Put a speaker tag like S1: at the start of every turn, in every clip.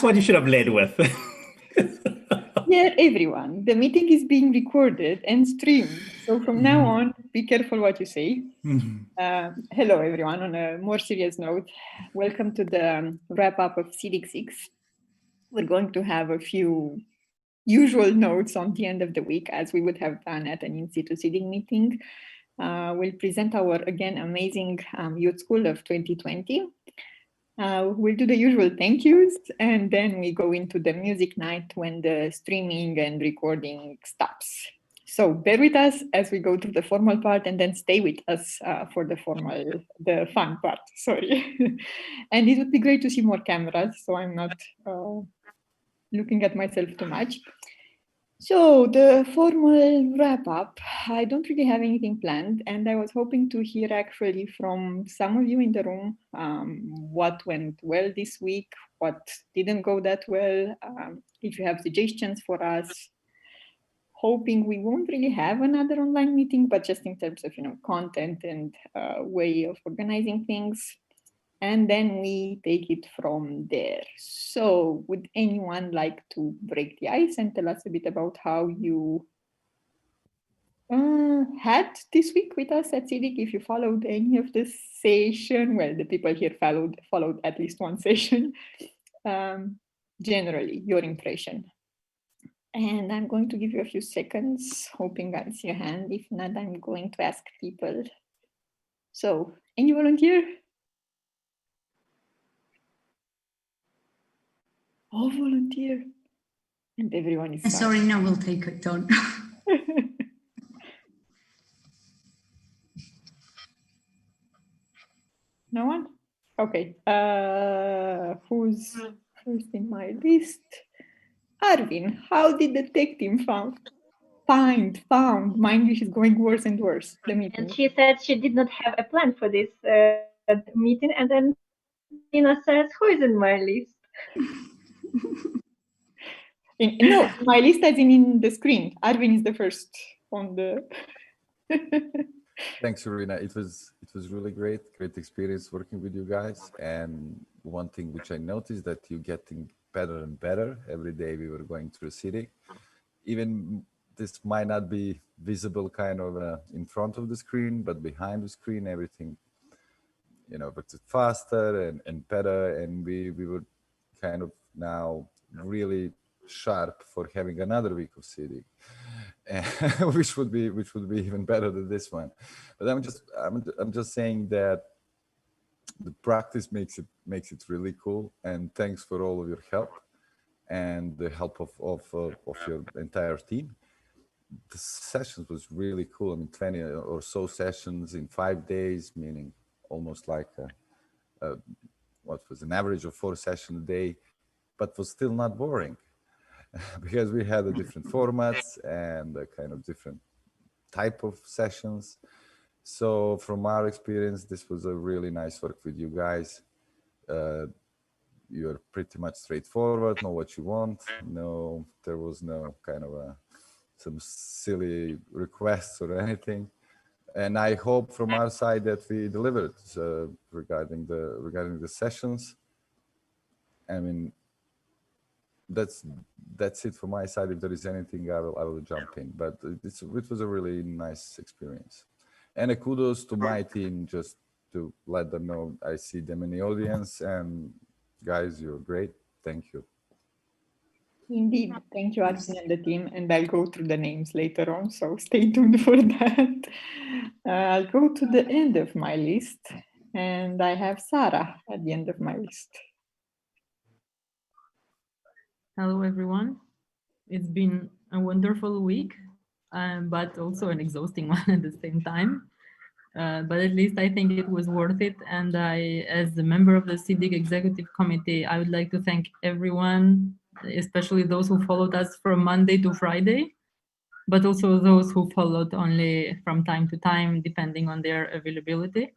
S1: what you should have led with.
S2: Yeah, everyone, the meeting is being recorded and streamed. So from now on, be careful what you say. Hello, everyone. On a more serious note, welcome to the wrap-up of SEEDIG 6. We're going to have a few usual notes on the end of the week, as we would have done at an in-situ SEEDIG meeting. We'll present our, again, amazing Youth School of 2020. We'll do the usual thank yous, and then we go into the music night when the streaming and recording stops. So bear with us as we go through the formal part, and then stay with us for the fun part, sorry. And it would be great to see more cameras, so I'm not looking at myself too much. So the formal wrap up, I don't really have anything planned, and I was hoping to hear actually from some of you in the room what went well this week, what didn't go that well, if you have suggestions for us. Hoping we won't really have another online meeting, but just in terms of content and way of organizing things. And then we take it from there. So would anyone like to break the ice and tell us a bit about how you had this week with us at SEEDIG? If you followed any of this session, well, the people here followed at least one session. Generally, your impression. And I'm going to give you a few seconds, hoping I see a hand. If not, I'm going to ask people. So, any volunteer? All volunteer. And everyone is
S3: sorry, no, we'll take it on.
S2: No one? Okay. Who's first in my list? Arvin, how did the tech team found? My English is going worse and worse.
S4: And she said she did not have a plan for this meeting, and then Nina says, who is in my list?
S2: No, my list as in the screen. Arvin is the first on the...
S5: Thanks, Irina. It was really great experience working with you guys. And one thing which I noticed that you're getting better and better every day. We were going through SEEDIG. Even this might not be visible kind of in front of the screen, but behind the screen, everything, works faster and better. And we were kind of now really sharp for having another week of SEEDIG, which would be even better than this one. But I'm just saying that the practice makes it really cool, and thanks for all of your help and the help of your entire team. The sessions was really cool. I mean, 20 or so sessions in 5 days, meaning almost like what was an average of 4 sessions a day, but was still not boring because we had the different formats and a kind of different type of sessions. So from our experience, this was a really nice work with you guys. You're pretty much straightforward, know what you want. No, there was no kind of some silly requests or anything. And I hope from our side that we delivered regarding the sessions. I mean, that's it from my side. If there is anything, I will jump in. But it was a really nice experience. And a kudos to my team, just to let them know I see them in the audience. And guys, you're great. Thank you.
S2: Indeed. Thank you, Arvin and the team. And I'll go through the names later on, so stay tuned for that. I'll go to the end of my list. And I have Sarah at the end of my list.
S6: Hello, everyone. It's been a wonderful week, but also an exhausting one at the same time. But at least I think it was worth it. And I, as a member of the SEEDIG Executive Committee, I would like to thank everyone, especially those who followed us from Monday to Friday, but also those who followed only from time to time, depending on their availability.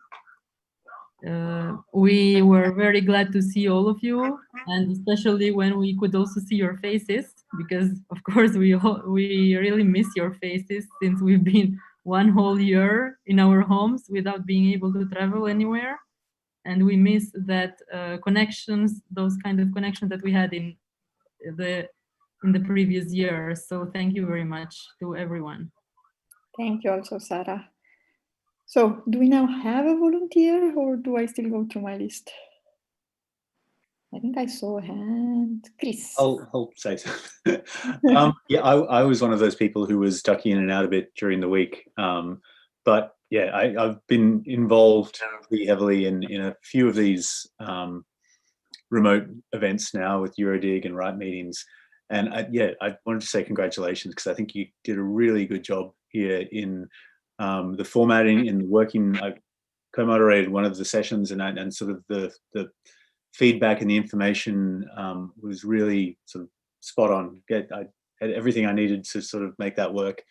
S6: We were very glad to see all of you, and especially when we could also see your faces, because of course we really miss your faces since we've been one whole year in our homes without being able to travel anywhere. and we miss that connections, those kind of connections that we had in the previous year. So thank you very much to everyone.
S2: Thank you also, Sarah. So do we now have a volunteer, or do I still go through my list? I think I saw a hand. Chris.
S1: I'll say so. Yeah, I was one of those people who was ducking in and out a bit during the week. But yeah, I've been involved pretty heavily in a few of these remote events now with EuroDig and Write meetings. And I wanted to say congratulations, because I think you did a really good job here in the formatting, in the working. I co-moderated one of the sessions, and sort of the feedback and the information was really sort of spot on. I had everything I needed to sort of make that work.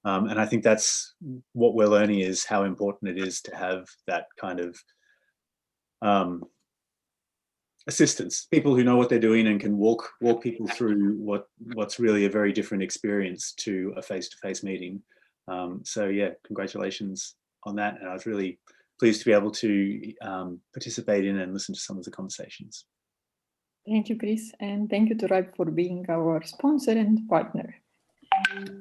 S1: And I think that's what we're learning, is how important it is to have that kind of assistance, people who know what they're doing and can walk people through what's really a very different experience to a face-to-face meeting. So yeah, congratulations on that. And I was really pleased to be able to participate in and listen to some of the conversations.
S2: Thank you, Chris, and thank you to Ripe for being our sponsor and partner.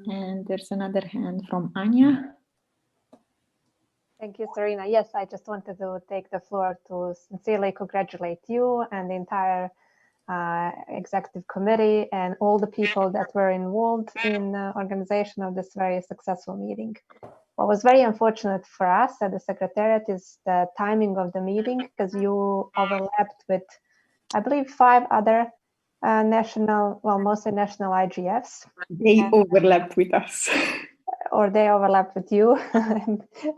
S2: And there's another hand from Anya.
S3: Thank you, Serena. Yes, I just wanted to take the floor to sincerely congratulate you and the entire executive committee and all the people that were involved in the organization of this very successful meeting. What was very unfortunate for us at the Secretariat is the timing of the meeting, because you overlapped with, I believe, 5 other national, well, mostly national IGFs.
S2: They overlapped with us.
S3: Or they overlap with you.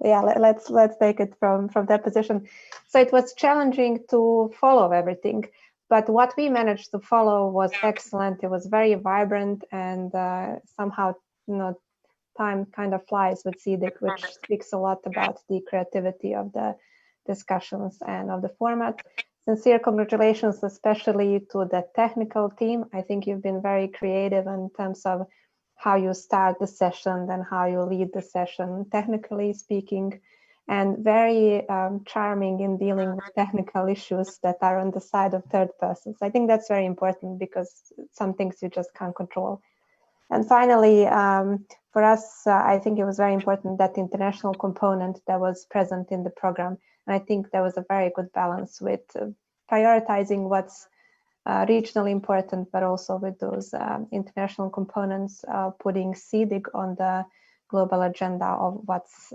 S3: Yeah, let's take it from that position. So it was challenging to follow everything, but what we managed to follow was excellent. It was very vibrant, and somehow, time kind of flies with SEEDIG, which speaks a lot about the creativity of the discussions and of the format. Sincere congratulations, especially to the technical team. I think you've been very creative in terms of how you start the session and how you lead the session, technically speaking, and very charming in dealing with technical issues that are on the side of third persons. I think that's very important, because some things you just can't control. And finally, for us, I think it was very important that the international component that was present in the program. And I think there was a very good balance with prioritizing what's regionally important, but also with those international components, putting SEEDIG on the global agenda of what's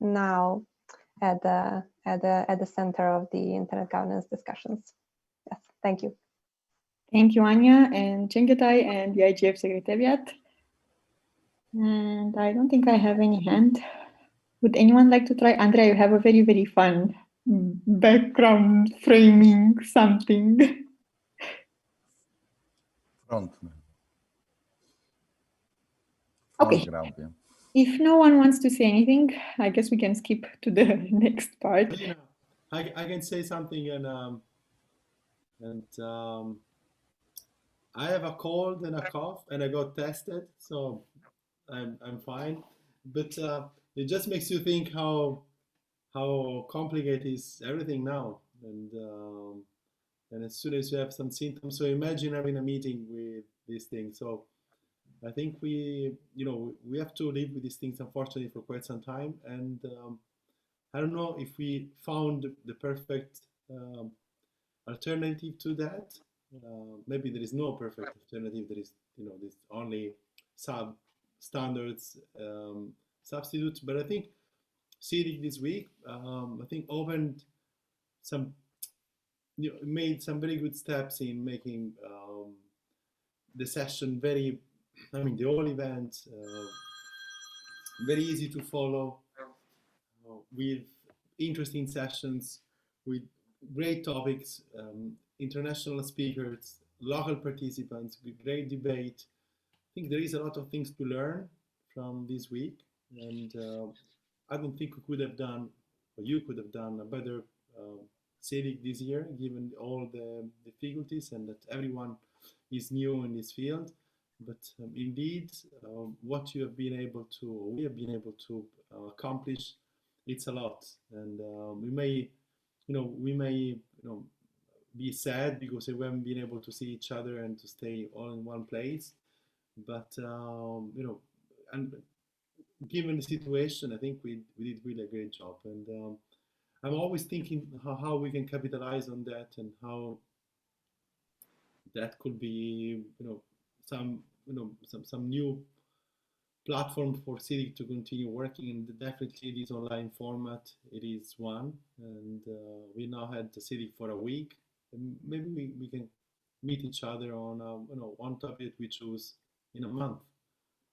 S3: now at the center of the internet governance discussions. Yes, thank you.
S2: Thank you, Anya and Chengetai and the IGF Secretariat. And I don't think I have any hand. Would anyone like to try? Andrea, you have a very, very fun background framing something.
S5: Frontman.
S2: Okay.
S5: Ground, yeah.
S2: If no one wants to say anything, I guess we can skip to the next part.
S7: Yeah, I can say something, and I have a cold and a cough, and I got tested, so I'm fine. But it just makes you think how complicated is everything now, and as soon as you have some symptoms, so imagine having a meeting with these things. So I think we have to live with these things, unfortunately, for quite some time, and I don't know if we found the perfect alternative to that. Maybe there is no perfect alternative. There is, this only standards substitutes. But I think SEEDIG this week, I think opened some, made some very good steps in making the session very, the whole event very easy to follow, with interesting sessions, with great topics, international speakers, local participants, with great debate. I think there is a lot of things to learn from this week, and I don't think we could have done, or you could have done, a better SEEDIG this year, given all the difficulties and that everyone is new in this field. But indeed, what you have been able to, we have been able to accomplish, it's a lot. And we may we may, be sad because we haven't been able to see each other and to stay all in one place. But, and given the situation, I think we did really a great job. And I'm always thinking how we can capitalize on that and how that could be, some new platform for SEEDIG to continue working. And definitely this online format, it is one. And we now had the SEEDIG for a week. And maybe we can meet each other on one topic we choose in a month,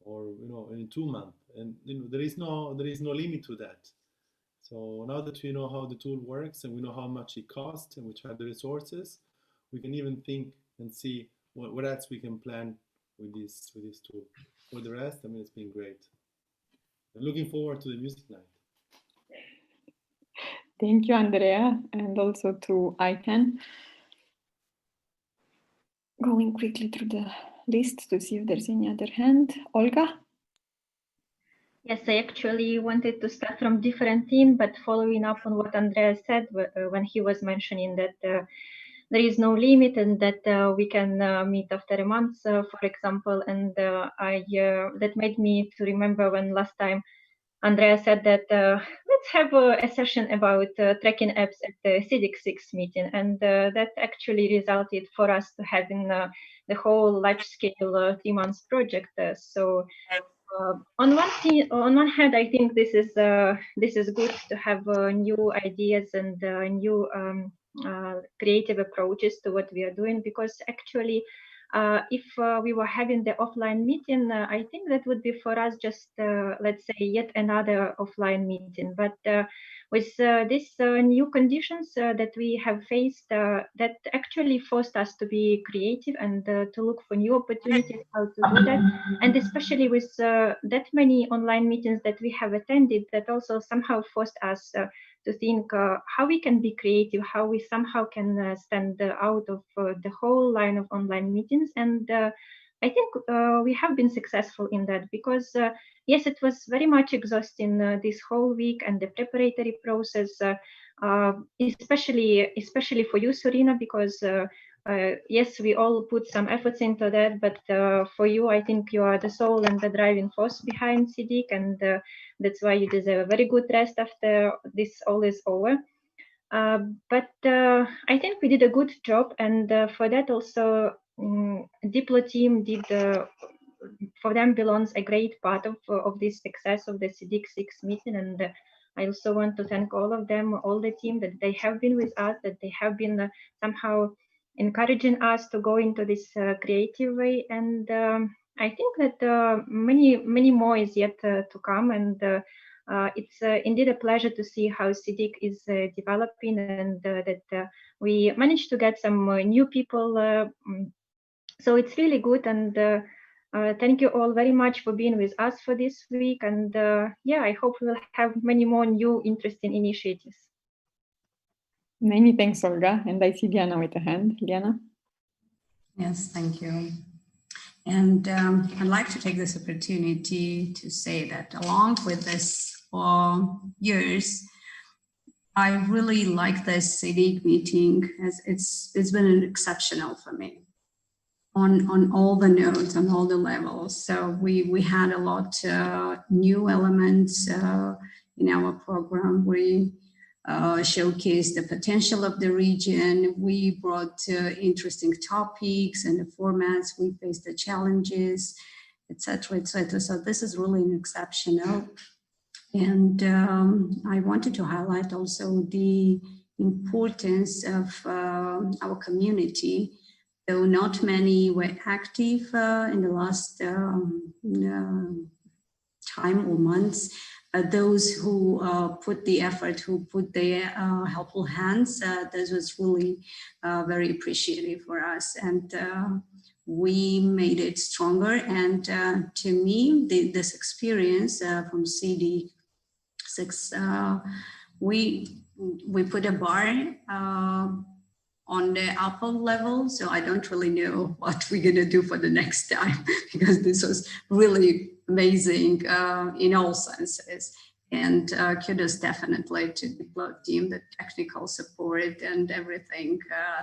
S7: or in 2 months, and there is no limit to that. So now that we know how the tool works and we know how much it costs and we have the resources, we can even think and see what else we can plan with this tool. For the rest, I mean, it's been great. I'm looking forward to the music night.
S2: Thank you, Andrea, and also to ICANN. Going quickly through the list to see if there's any other hand. Olga?
S4: Yes, I actually wanted to start from different theme, but following up on what Andrea said when he was mentioning that there is no limit and that we can meet after a month, for example, and that made me to remember when last time Andrea said that let's have a session about tracking apps at the SEEDIG 6 meeting, and that actually resulted for us to having the whole large-scale 3 months project. So on one hand, I think this is good to have new ideas and new creative approaches to what we are doing, because actually if we were having the offline meeting, I think that would be for us just let's say yet another offline meeting. But with these new conditions that we have faced, that actually forced us to be creative and to look for new opportunities how to do that. And especially with that many online meetings that we have attended, that also somehow forced us to think how we can be creative, how we somehow can stand out of the whole line of online meetings. And I think we have been successful in that, because yes, it was very much exhausting this whole week and the preparatory process, especially for you, Sorina, because yes, we all put some efforts into that, but for you, I think you are the soul and the driving force behind SEEDIG, and that's why you deserve a very good rest after this all is over. But I think we did a good job, and for that also Diplo team did, for them belongs a great part of this success of the SEEDIG 6 meeting. And I also want to thank all of them, all the team, that they have been with us, that they have been somehow encouraging us to go into this creative way. And I think that many more is yet to come, and it's indeed a pleasure to see how SEEDIG is developing, and that we managed to get some new people. So it's really good, and thank you all very much for being with us for this week. And yeah, I hope we'll have many more new interesting initiatives.
S2: Many thanks, Olga. And I see Diana with a hand. Diana?
S8: Yes, thank you. And I'd like to take this opportunity to say that along with this years, I really like this SEEDIG meeting, as it's been exceptional for me on all the nodes, on all the levels. So we had a lot new elements in our program. We showcased the potential of the region. We brought interesting topics and the formats. We faced the challenges, etc., etc. So this is really an exceptional. And I wanted to highlight also the importance of our community. Though not many were active in the last time or months, those who put the effort, who put their helpful hands, this was really very appreciative for us, and we made it stronger. And to me, this experience from SEEDIG 6, we put a bar on the upper level, so I don't really know what we're gonna do for the next time, because this was really amazing in all senses. And kudos definitely to the Blood team, the technical support and everything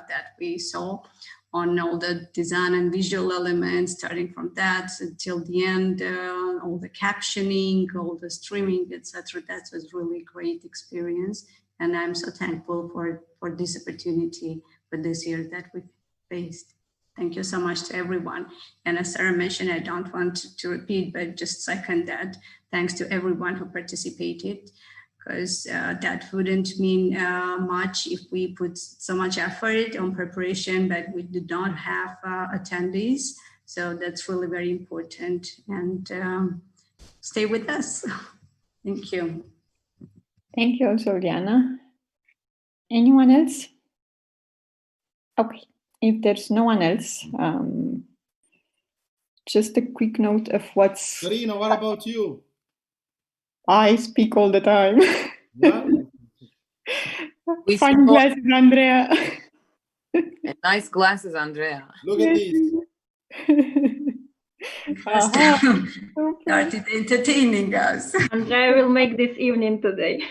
S8: that we saw on all the design and visual elements, starting from that until the end, all the captioning, all the streaming, etc. That was really great experience. And I'm so thankful for this opportunity for this year that we faced. Thank you so much to everyone. And as Sarah mentioned, I don't want to repeat, but just second that. Thanks to everyone who participated, because that wouldn't mean much if we put so much effort on preparation, but we did not have attendees. So that's really very important. And stay with us. Thank you.
S2: Thank you also, Liana. Anyone else? Okay, if there's no one else, just a quick note of what's...
S7: Sarina, what about you?
S2: I speak all the time.
S7: Well,
S2: Fine glasses, Andrea.
S9: Nice glasses, Andrea.
S7: look at these.
S8: Started entertaining us.
S4: Andrea will make this evening today.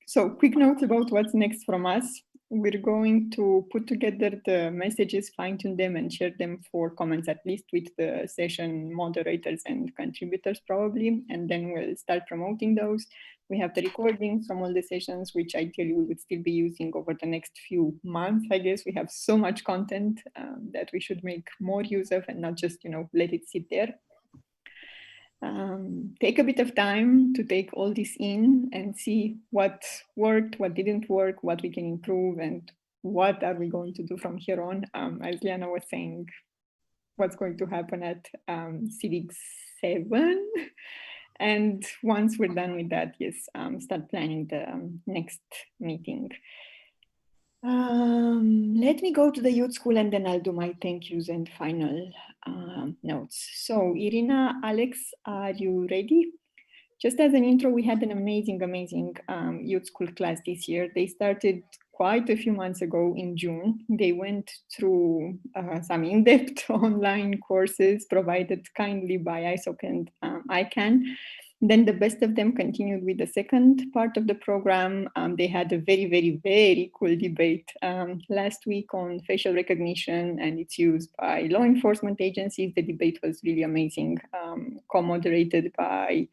S2: So quick note about what's next from us. We're going to put together the messages, fine-tune them, and share them for comments, at least with the session moderators and contributors probably, and then we'll start promoting those. We have the recordings from all the sessions, which ideally we would still be using over the next few months. I guess we have so much content that we should make more use of and not just, let it sit there. Take a bit of time to take all this in and see what worked, what didn't work, what we can improve, and what are we going to do from here on. As Liana was saying, what's going to happen at SEEDIG 7. And once we're done with that, yes, start planning the next meeting. Let me go to the youth school and then I'll do my thank yous and final notes. So Irina, Alex, are you ready? Just as an intro, we had an amazing youth school class this year. They started quite a few months ago in June. They went through some in-depth online courses provided kindly by ISOC and ICANN. Then the best of them continued with the second part of the program. They had a very, very, very cool debate last week on facial recognition and its use by law enforcement agencies. The debate was really amazing, co-moderated by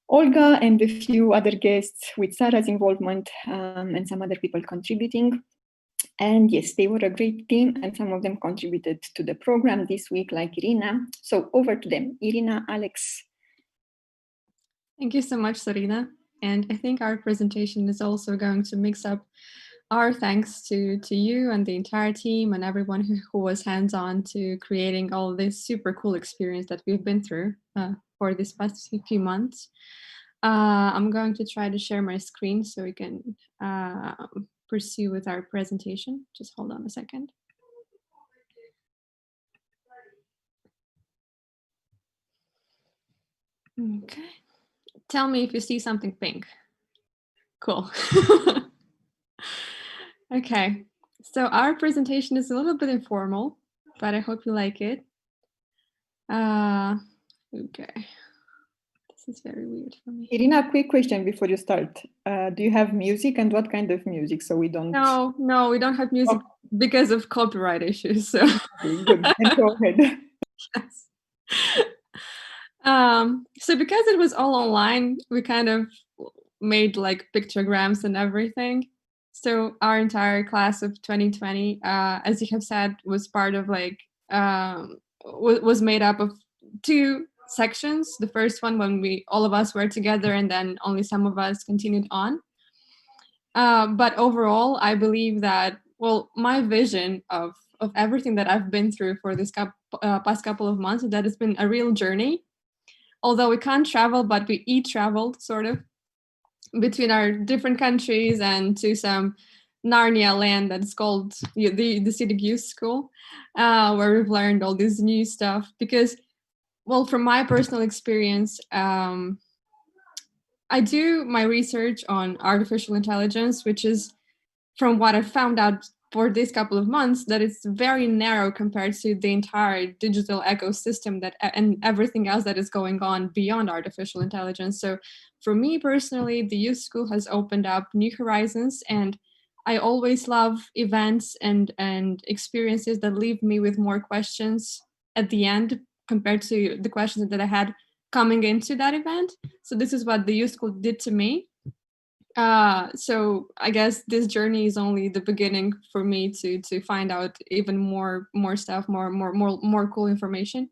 S2: Olga and a few other guests with Sarah's involvement and some other people contributing. And yes, they were a great team and some of them contributed to the program this week, like Irina. So over to them. Irina, Alex.
S10: Thank you so much, Sarina. And I think our presentation is also going to mix up our thanks to you and the entire team and everyone who was hands-on to creating all this super cool experience that we've been through for this past few months. I'm going to try to share my screen so we can pursue with our presentation. Just hold on a second. Okay. Tell me if you see something pink. Cool. Okay, so our presentation is a little bit informal, but I hope you like it. Okay, this is very weird for me.
S2: Irina, quick question before you start. Do you have music, and what kind of music, so we don't...
S10: No, we don't have music because of copyright issues. So
S2: okay, good. And go ahead.
S10: Yes. So because it was all online, we kind of made like pictograms and everything. So our entire class of 2020, as you have said, was part of like, was made up of 2 sections. The first one when all of us were together and then only some of us continued on. But overall, I believe that, well, my vision of everything that I've been through for this past couple of months, that it's been a real journey. Although we can't travel, but we traveled sort of between our different countries and to some Narnia land that's called the SEEDIG Youth School, where we've learned all this new stuff. Because, well, from my personal experience, I do my research on artificial intelligence, which is, from what I found out for this couple of months that it's very narrow compared to the entire digital ecosystem that and everything else that is going on beyond artificial intelligence. So for me personally, the youth school has opened up new horizons, and I always love events and experiences that leave me with more questions at the end compared to the questions that I had coming into that event. So this is what the youth school did to me. So I guess this journey is only the beginning for me to find out even more stuff, more cool information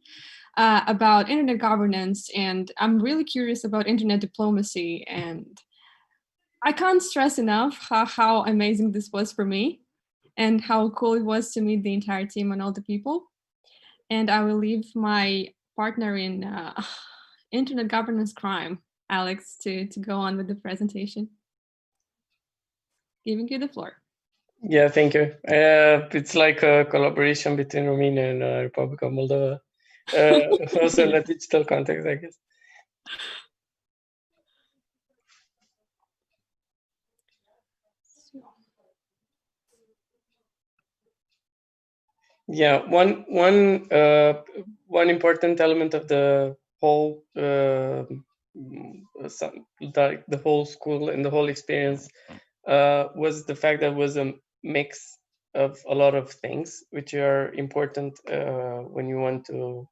S10: about internet governance. And I'm really curious about internet diplomacy, and I can't stress enough how amazing this was for me and how cool it was to meet the entire team and all the people. And I will leave my partner in internet governance crime, Alex, to go on with the presentation. Giving you the floor.
S11: Yeah, thank you. It's like a collaboration between Romania and Republic of Moldova. Also in a digital context, I guess. Yeah, one important element of the whole the whole school and the whole experience was the fact that it was a mix of a lot of things which are important when you want to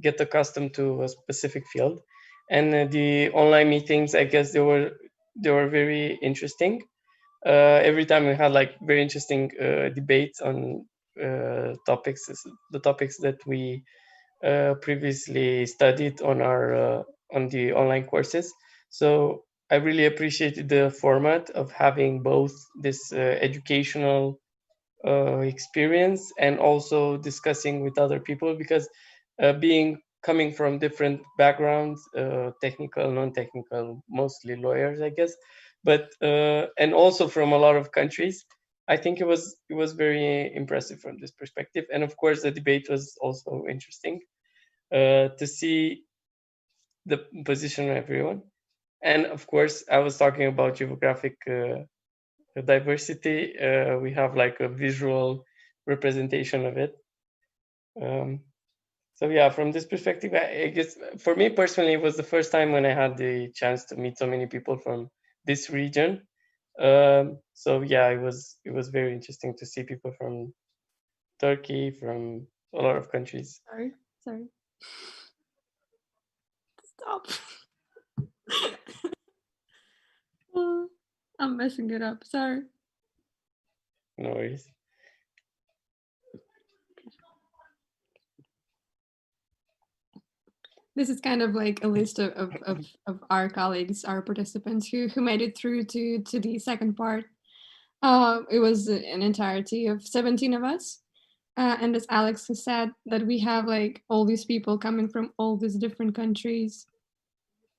S11: get accustomed to a specific field. And the online meetings, I guess they were very interesting. Every time we had like very interesting debates on topics, the topics that we previously studied on our on the online courses. So I really appreciated the format of having both this educational experience and also discussing with other people, because coming from different backgrounds, technical, non-technical, mostly lawyers, I guess, but and also from a lot of countries, I think it was very impressive from this perspective. And of course, the debate was also interesting to see the position of everyone. And of course, I was talking about geographic diversity. We have like a visual representation of it. So yeah, from this perspective, I guess for me personally, it was the first time when I had the chance to meet so many people from this region. So yeah, it was very interesting to see people from Turkey, from a lot of countries.
S10: Sorry. Stop. I'm messing it up. Sorry.
S11: No worries.
S10: This is kind of like a list of our colleagues, our participants who made it through to the second part. It was an entirety of 17 of us. And as Alex has said, that we have like all these people coming from all these different countries.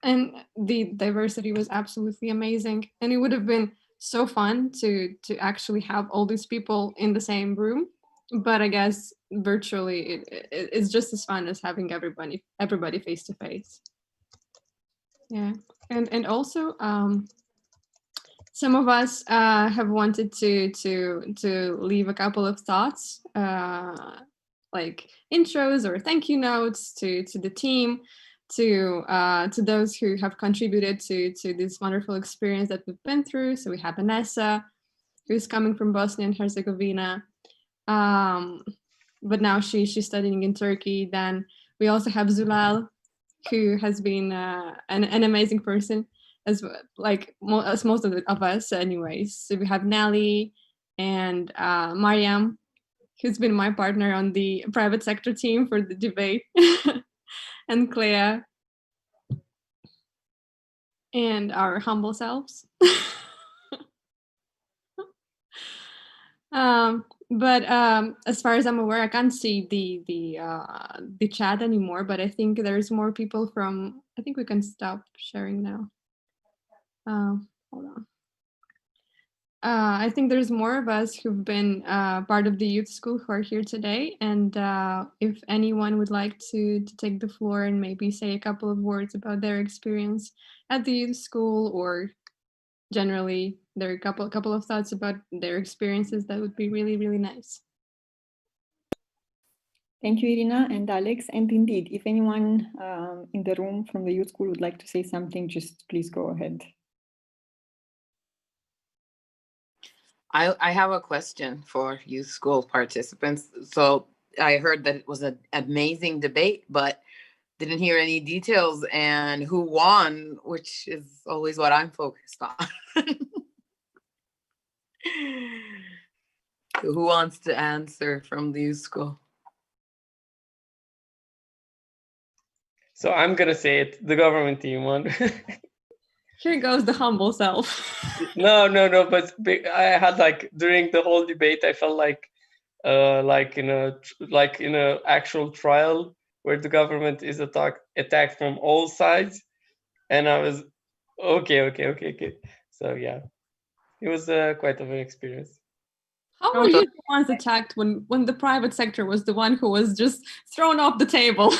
S10: And the diversity was absolutely amazing. And it would have been so fun to actually have all these people in the same room. But I guess virtually it's just as fun as having everybody face to face. Yeah, and also some of us have wanted to leave a couple of thoughts, like intros or thank you notes to the team, to those who have contributed to this wonderful experience that we've been through. So we have Vanessa, who's coming from Bosnia and Herzegovina. But now she's studying in Turkey. Then we also have Zulal, who has been an amazing person, as most of us anyways. So we have Nelly and Mariam, who's been my partner on the private sector team for the debate, and Clea, and our humble selves. But as far as I'm aware, I can't see the chat anymore, but I think there's more people from, I think we can stop sharing now. Hold on. I think there's more of us who've been part of the youth school who are here today. And if anyone would like to take the floor and maybe say a couple of words about their experience at the youth school, or generally there are a couple of thoughts about their experiences, that would be really, really nice.
S2: Thank you, Irina and Alex. And indeed, if anyone in the room from the youth school would like to say something, just please go ahead.
S9: I have a question for youth school participants. So I heard that it was an amazing debate, but didn't hear any details and who won, which is always what I'm focused on. Who wants to answer from the youth school?
S11: So I'm gonna say it. The government team won.
S10: Here goes the humble self.
S11: No. But I had like during the whole debate, I felt like in a actual trial where the government is attacked from all sides, and I was okay. So yeah, it was quite of an experience.
S10: How were you the ones attacked when the private sector was the one who was just thrown off the table?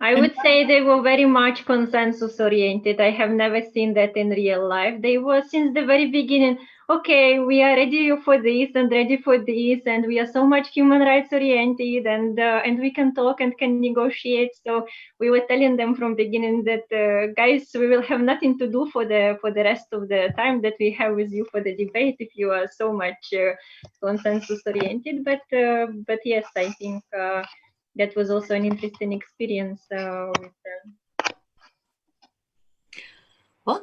S4: I would say they were very much consensus oriented. I have never seen that in real life. They were since the very beginning, okay, we are ready for this and ready for this, and we are so much human rights oriented, and we can talk and can negotiate. So we were telling them from beginning that guys, we will have nothing to do for the rest of the time that we have with you for the debate if you are so much consensus oriented. But yes, I think that was also an interesting experience with them.
S9: Well,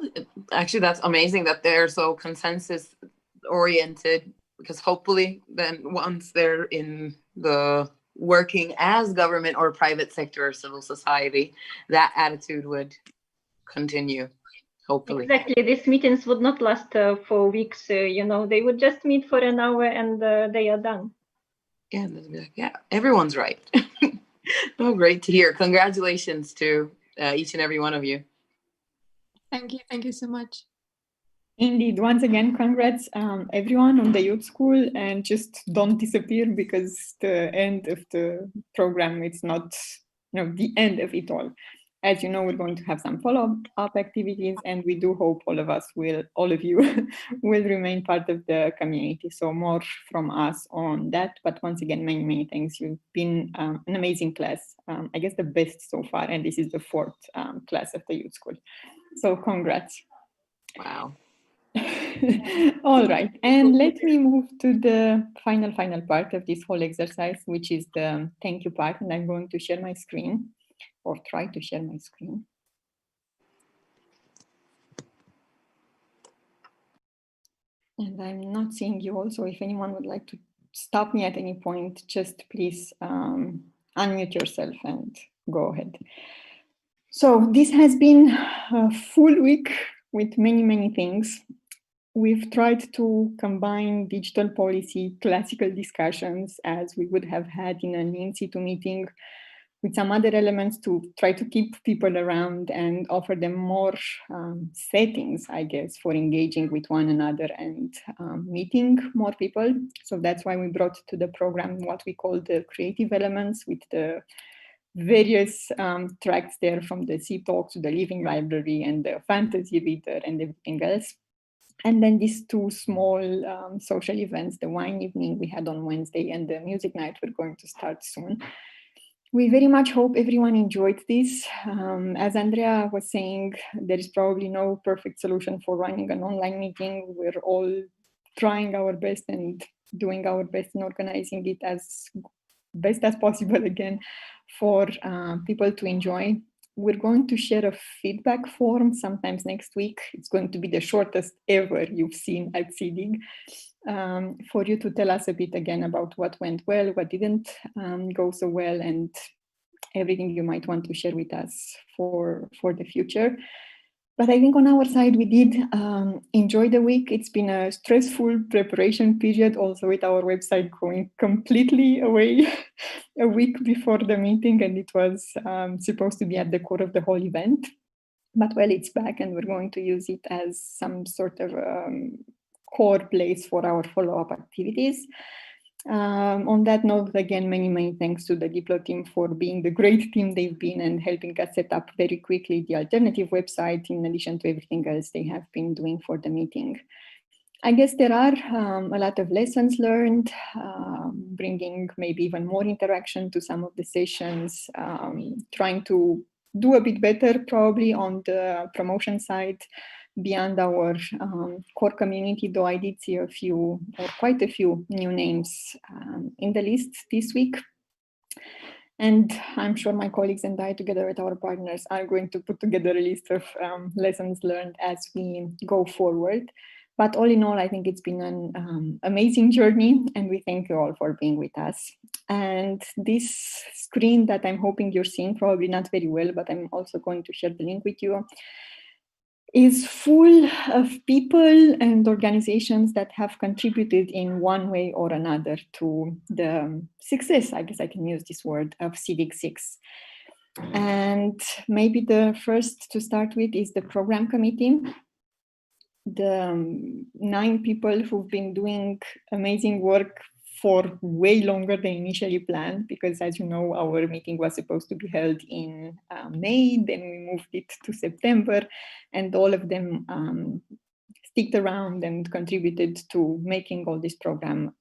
S9: actually, that's amazing that they're so consensus oriented, because hopefully then once they're in the working as government or private sector or civil society, that attitude would continue, hopefully.
S4: Exactly. These meetings would not last for weeks. They would just meet for an hour and they are done.
S9: Yeah, yeah, everyone's right. Oh, great to hear. Congratulations to each and every one of you.
S10: Thank you so much.
S2: Indeed, once again, congrats everyone on the youth school, and just don't disappear, because the end of the program, it's not the end of it all. As you know, we're going to have some follow-up activities, and we do hope all of you will remain part of the community. So more from us on that. But once again, many, many thanks. You've been an amazing class. I guess the best so far, and this is the 4th class of the youth school. So congrats.
S9: Wow.
S2: All right, and let me move to the final part of this whole exercise, which is the thank you part, and I'm going to share my screen, or try to share my screen. And I'm not seeing you all, so if anyone would like to stop me at any point, just please unmute yourself and go ahead. So this has been a full week with many, many things. We've tried to combine digital policy, classical discussions, as we would have had in an in-situ meeting, with some other elements to try to keep people around and offer them more settings, I guess, for engaging with one another and meeting more people. So that's why we brought to the program what we call the creative elements, with the various tracks there, from the Sea Talk to the Living Library and the Fantasy Reader and everything else. And then these 2 small social events, the wine evening we had on Wednesday and the music night we're going to start soon. We very much hope everyone enjoyed this. As Andrea was saying, there is probably no perfect solution for running an online meeting. We're all trying our best and doing our best in organizing it as best as possible, again, for people to enjoy. We're going to share a feedback form sometimes next week. It's going to be the shortest ever you've seen at SEEDIG, for you to tell us a bit again about what went well, what didn't go so well, and everything you might want to share with us for the future. But I think on our side, we did enjoy the week. It's been a stressful preparation period, also with our website going completely away a week before the meeting, and it was supposed to be at the core of the whole event. But well, it's back, and we're going to use it as some sort of core place for our follow-up activities. On that note, again, many thanks to the Diplo team for being the great team they've been and helping us set up very quickly the alternative website, in addition to everything else they have been doing for the meeting. I guess there are a lot of lessons learned, bringing maybe even more interaction to some of the sessions, trying to do a bit better probably on the promotion side beyond our core community, though I did see a few, or quite a few new names in the list this week. And I'm sure my colleagues and I, together with our partners, are going to put together a list of lessons learned as we go forward. But all in all, I think it's been an amazing journey, and we thank you all for being with us. And this screen that I'm hoping you're seeing, probably not very well, but I'm also going to share the link with you, is full of people and organizations that have contributed in one way or another to the success, I guess I can use this word, of SEEDIG 6. And maybe the first to start with is the program committee. The 9 people who've been doing amazing work for way longer than initially planned, because as you know, our meeting was supposed to be held in May, then we moved it to September, and all of them sticked around and contributed to making all this program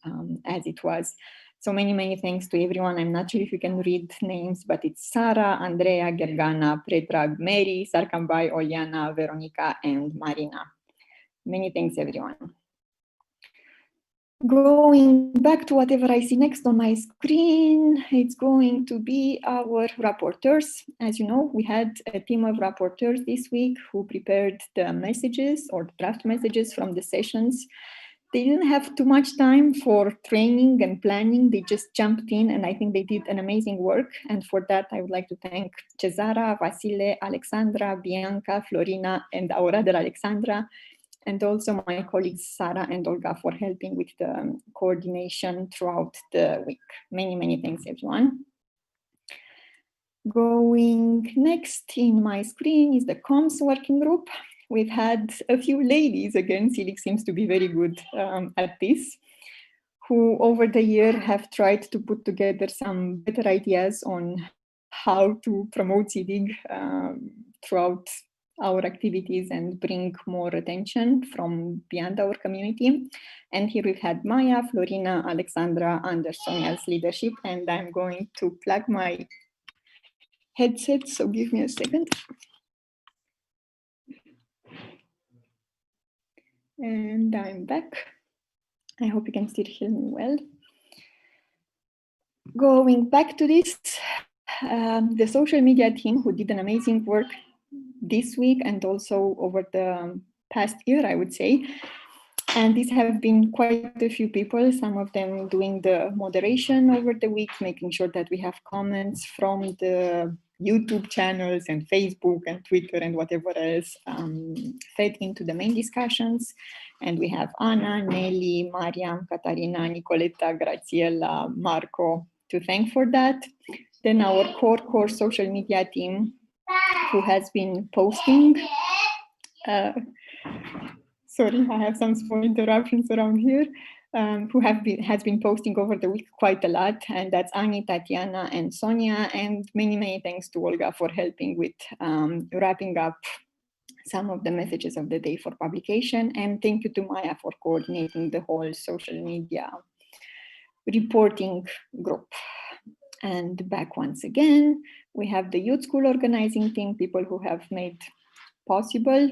S2: as it was. So many thanks to everyone. I'm not sure if you can read names, but it's Sara, Andrea, Gergana, Predrag, Mary, Sarkambai, Oliana, Veronica, and Marina. Many thanks, everyone. Going back to whatever I see next on my screen, it's going to be our rapporteurs. As you know, we had a team of rapporteurs this week who prepared the messages or draft messages from the sessions. They didn't have too much time for training and planning. They just jumped in, and I think they did an amazing work. And for that, I would like to thank Cesara, Vasile, Alexandra, Bianca, Florina, and our other Alexandra, and also my colleagues Sara and Olga for helping with the coordination throughout the week. Many thanks, everyone. Going next in my screen is the comms working group. We've had a few ladies, again, SEEDIG seems to be very good at this, who over the year have tried to put together some better ideas on how to promote SEEDIG throughout our activities and bring more attention from beyond our community. And here we've had Maya, Florina, Alexandra under Sonia's leadership, and I'm going to plug my headset, so give me a second. And I'm back. I hope you can still hear me well. Going back to this, the social media team who did an amazing work this week and also over the past year, I would say. And these have been quite a few people, some of them doing the moderation over the week, making sure that we have comments from the YouTube channels and Facebook and Twitter and whatever else fed into the main discussions. And we have Anna, Nelly, Mariam, Katarina, Nicoletta, Graziella, Marco to thank for that. Then our core social media team who has been posting. Sorry, I have some small interruptions around here. Who has been posting over the week quite a lot, and that's Ani, Tatiana, and Sonia. And many thanks to Olga for helping with wrapping up some of the messages of the day for publication. And thank you to Maya for coordinating the whole social media reporting group. And back once again, we have the youth school organizing team, people who have made possible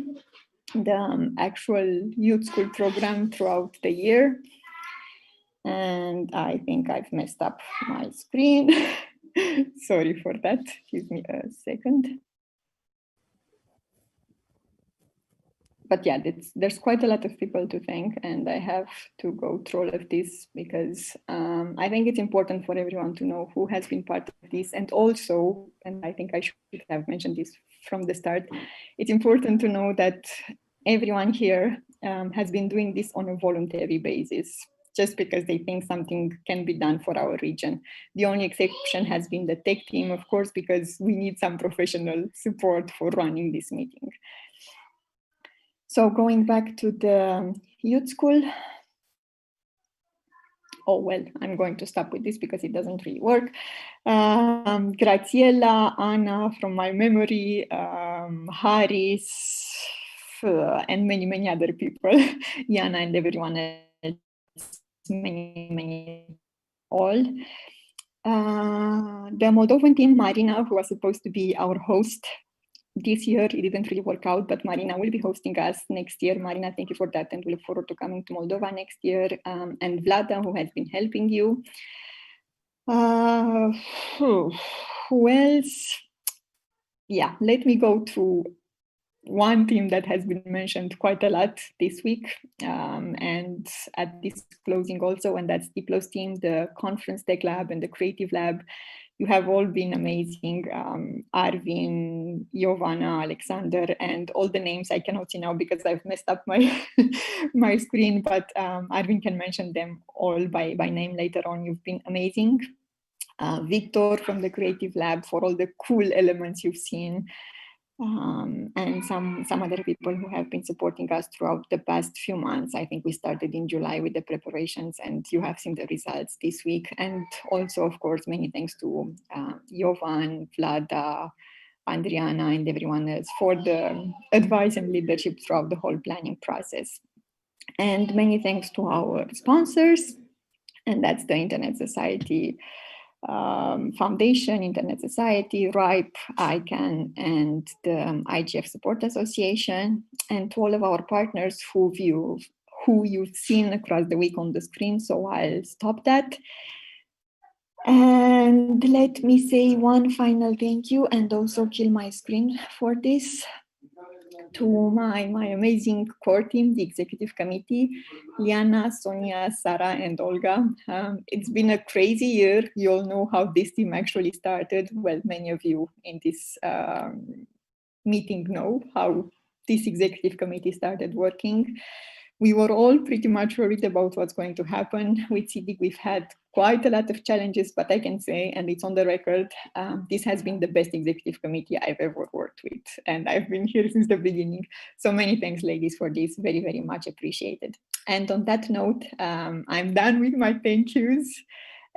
S2: the actual youth school program throughout the year. And I think I've messed up my screen. Sorry for that. Give me a second. But yeah, there's quite a lot of people to thank, and I have to go through all of this because I think it's important for everyone to know who has been part of this. And also, and I think I should have mentioned this from the start, it's important to know that everyone here has been doing this on a voluntary basis, just because they think something can be done for our region. The only exception has been the tech team, of course, because we need some professional support for running this meeting. So going back to the youth school, oh, well, I'm going to stop with this because it doesn't really work. Graziella, Anna from my memory, Haris, and many, many other people, Jana and everyone else, many all. The Moldovan team, Marina, who was supposed to be our host this year, it didn't really work out, but Marina will be hosting us next year. Marina, thank you for that, and we look forward to coming to Moldova next year. And Vlada, who has been helping you. Who else? Yeah, let me go through one team that has been mentioned quite a lot this week, and at this closing also, and that's Diplo's team, the Conference Tech Lab and the Creative Lab. You have all been amazing. Arvin, Giovanna, Alexander, and all the names I cannot see now because I've messed up my my screen, but Arvin can mention them all by name later on. You've been amazing. Victor from the Creative Lab for all the cool elements you've seen. And some other people who have been supporting us throughout the past few months. I think we started in July with the preparations, and you have seen the results this week. And also, of course, many thanks to Jovan, Vlada, Andriana, and everyone else for the advice and leadership throughout the whole planning process. And many thanks to our sponsors, and that's the Internet Society Foundation, Internet Society, RIPE, ICANN, and the IGF Support Association, and to all of our partners who you've seen across the week on the screen. So I'll stop that. And let me say one final thank you, and also kill my screen for this, to my amazing core team, the executive committee, Liana, Sonia, Sarah, and Olga. It's been a crazy year. You all know how this team actually started. Well, many of you in this meeting know how this executive committee started working. We were all pretty much worried about what's going to happen with SEEDIG. We've had quite a lot of challenges, but I can say, and it's on the record, this has been the best executive committee I've ever worked with. And I've been here since the beginning. So many thanks, ladies, for this. Very, very much appreciated. And on that note, I'm done with my thank yous.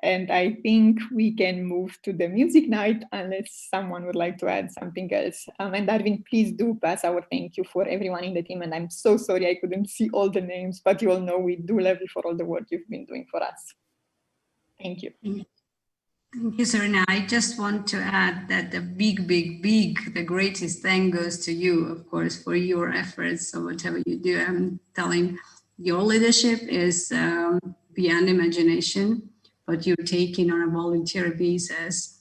S2: And I think we can move to the music night unless someone would like to add something else. And Arvin, please do pass our thank you for everyone in the team. And I'm so sorry I couldn't see all the names, but you all know we do love you for all the work you've been doing for us. Thank you.
S8: Thank you, Serena. I just want to add that the the greatest thank goes to you, of course, for your efforts. So whatever you do, I'm telling your leadership is beyond imagination. But you're taking on a volunteer basis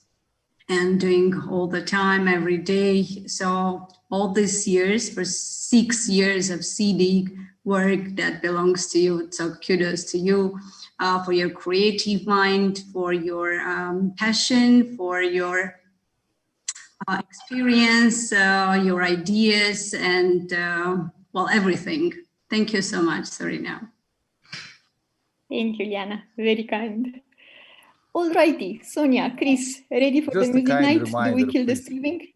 S8: and doing all the time, every day. So all these years, for 6 years of SEEDIG work that belongs to you. So kudos to you for your creative mind, for your passion, for your experience, your ideas, and well, everything. Thank you so much, Serena.
S2: Thank you, Liana. Very kind. Alrighty, Sonia, Chris, ready for the music night? Do we kill the streaming?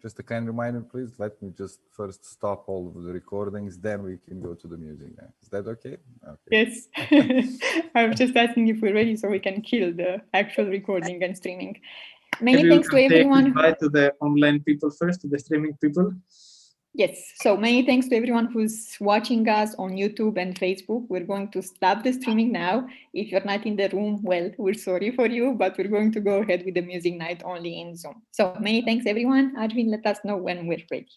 S5: Just a kind reminder, please. Let me just first stop all of the recordings, then we can go to the music night. Is that okay? Okay.
S2: Yes. I'm just asking if we're ready so we can kill the actual recording and streaming. Many thanks to everyone.
S12: Goodbye to the online people first, to the streaming people.
S2: Yes, so many thanks to everyone who's watching us on YouTube and Facebook. We're going to stop the streaming now. If you're not in the room, well, we're sorry for you, but we're going to go ahead with the music night only in Zoom. So many thanks, everyone. Arvin, let us know when we're ready.